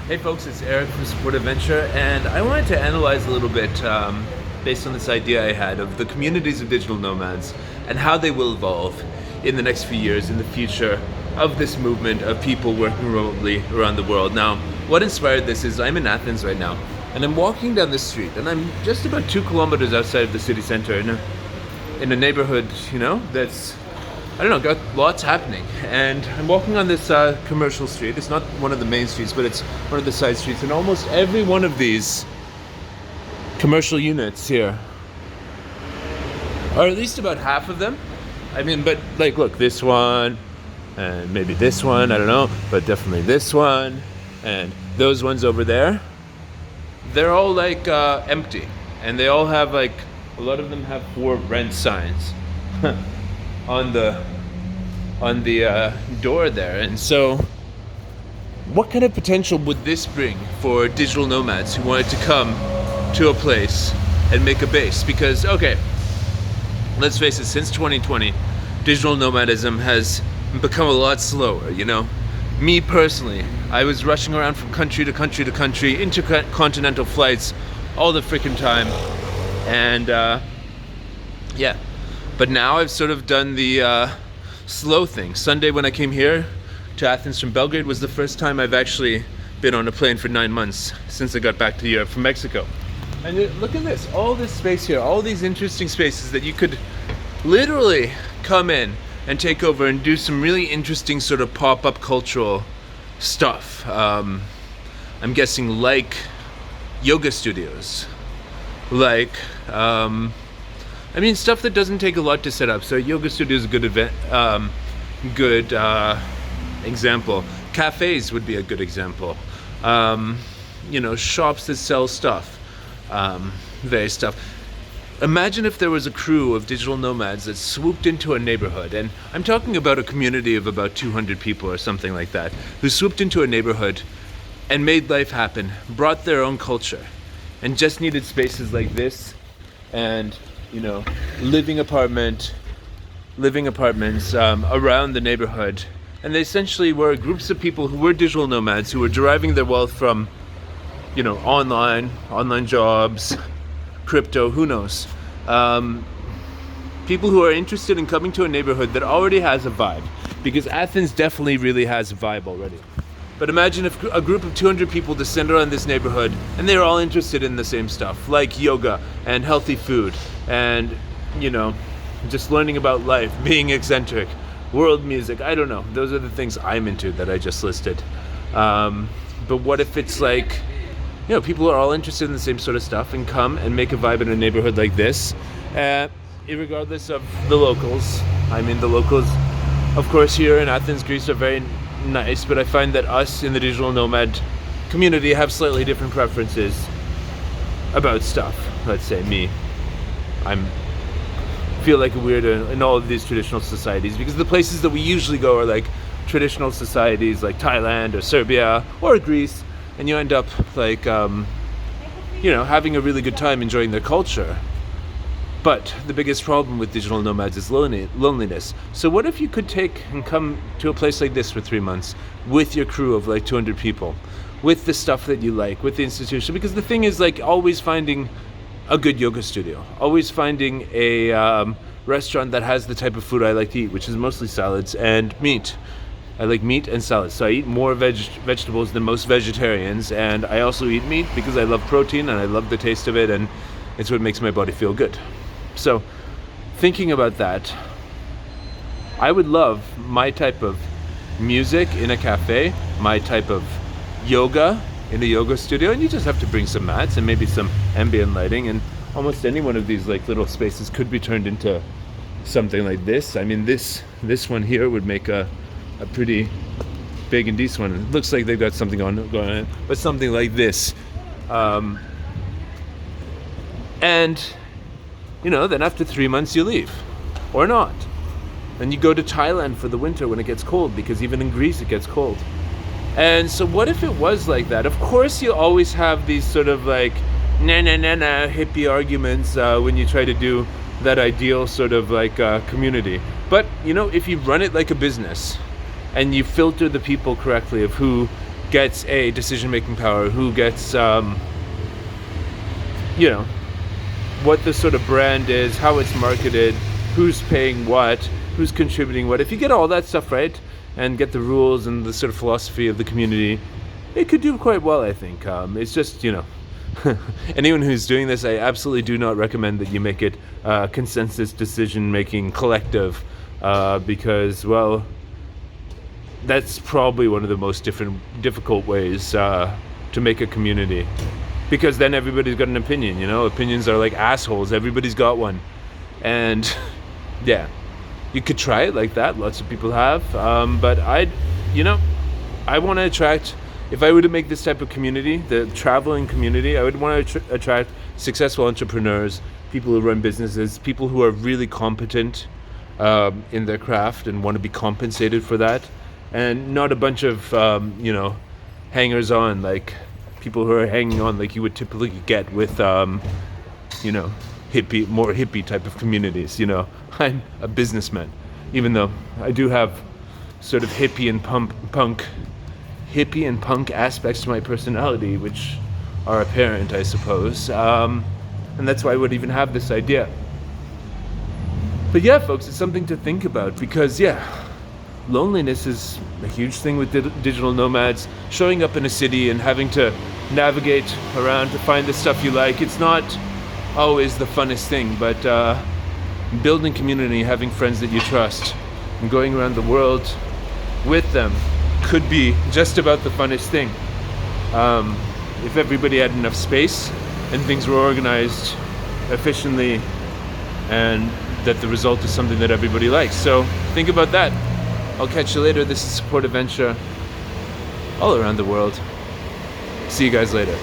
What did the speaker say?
Hey folks, it's Eric from Support Adventure, and I wanted to analyze a little bit based on this idea I had of the communities of digital nomads and how they will evolve in the next few years in the future of this movement of people working remotely around the world. Now, what inspired this is I'm in Athens right now, and I'm walking down this street, and I'm just about 2 kilometers outside of the city center in a neighborhood, that's I don't know, got lots happening. And I'm walking on this commercial street. It's not one of the main streets, but it's one of the side streets. And almost every one of these commercial units here, or at least about half of them. But like, look, this one, and maybe this one, I don't know, but definitely this one, and those ones over there, they're all like empty. And they all have a lot of them have for rent signs. on the door there. And so what kind of potential would this bring for digital nomads who wanted to come to a place and make a base? Because, okay, let's face it, since 2020 digital nomadism has become a lot slower. Me personally, I was rushing around from country to country to country, intercontinental flights all the freaking time, and yeah. But now I've sort of done the slow thing. Sunday when I came here to Athens from Belgrade was the first time I've actually been on a plane for 9 months since I got back to Europe from Mexico. And look at this, all this space here, all these interesting spaces that you could literally come in and take over and do some really interesting sort of pop-up cultural stuff. I'm guessing like yoga studios, like stuff that doesn't take a lot to set up. So yoga studio is a good example. Cafes would be a good example. Shops that sell stuff, various stuff. Imagine if there was a crew of digital nomads that swooped into a neighborhood, and I'm talking about a community of about 200 people or something like that, who swooped into a neighborhood and made life happen, brought their own culture, and just needed spaces like this and living apartments around the neighborhood. And they essentially were groups of people who were digital nomads who were deriving their wealth from, online jobs, crypto, who knows. People who are interested in coming to a neighborhood that already has a vibe, because Athens definitely really has a vibe already. But imagine if a group of 200 people descended on this neighborhood and they were all interested in the same stuff, like yoga and healthy food and, just learning about life, being eccentric, world music, I don't know. Those are the things I'm into that I just listed. But what if it's like, people are all interested in the same sort of stuff and come and make a vibe in a neighborhood like this, irregardless of the locals. The locals, of course, here in Athens, Greece are very nice, but I find that us in the digital nomad community have slightly different preferences about stuff. Let's say me, I feel like a weirdo in all of these traditional societies, because the places that we usually go are like traditional societies like Thailand or Serbia or Greece, and you end up like having a really good time enjoying their culture. But the biggest problem with digital nomads is loneliness. So what if you could take and come to a place like this for 3 months with your crew of like 200 people, with the stuff that you like, with the institution? Because the thing is, like, always finding a good yoga studio, always finding a restaurant that has the type of food I like to eat, which is mostly salads and meat. I like meat and salads, so I eat more vegetables than most vegetarians, and I also eat meat because I love protein and I love the taste of it, and it's what makes my body feel good. So, thinking about that, I would love my type of music in a cafe, my type of yoga in a yoga studio, and you just have to bring some mats and maybe some ambient lighting, and almost any one of these like little spaces could be turned into something like this. This one here would make a pretty big and decent one. It looks like they've got something going on, but something like this. And then after 3 months you leave, or not. And you go to Thailand for the winter when it gets cold, because even in Greece it gets cold. And so what if it was like that? Of course you always have these sort of like hippie arguments when you try to do that ideal sort of like community. But if you run it like a business and you filter the people correctly of who gets a decision-making power, who gets, you know, what the sort of brand is, how it's marketed, who's paying what, who's contributing what. If you get all that stuff right and get the rules and the sort of philosophy of the community, it could do quite well, I think. It's just, you know, anyone who's doing this, I absolutely do not recommend that you make it consensus decision-making collective, because, well, that's probably one of the most difficult ways to make a community. Because then everybody's got an opinion, you know? Opinions are like assholes. Everybody's got one. And, yeah, you could try it like that. Lots of people have. But I want to attract... If I were to make this type of community, the traveling community, I would want to attract successful entrepreneurs, people who run businesses, people who are really competent in their craft and want to be compensated for that, and not a bunch of, hangers-on, like people who are hanging on like you would typically get with, more hippie type of communities, you know. I'm a businessman, even though I do have sort of hippie and punk aspects to my personality, which are apparent, I suppose. And that's why I would even have this idea. But yeah, folks, it's something to think about, because loneliness is a huge thing with digital nomads. Showing up in a city and having to navigate around to find the stuff you like, it's not always the funnest thing, but building community, having friends that you trust, and going around the world with them could be just about the funnest thing. If everybody had enough space and things were organized efficiently, and that the result is something that everybody likes. So think about that. I'll catch you later. This is Support Adventure all around the world. See you guys later.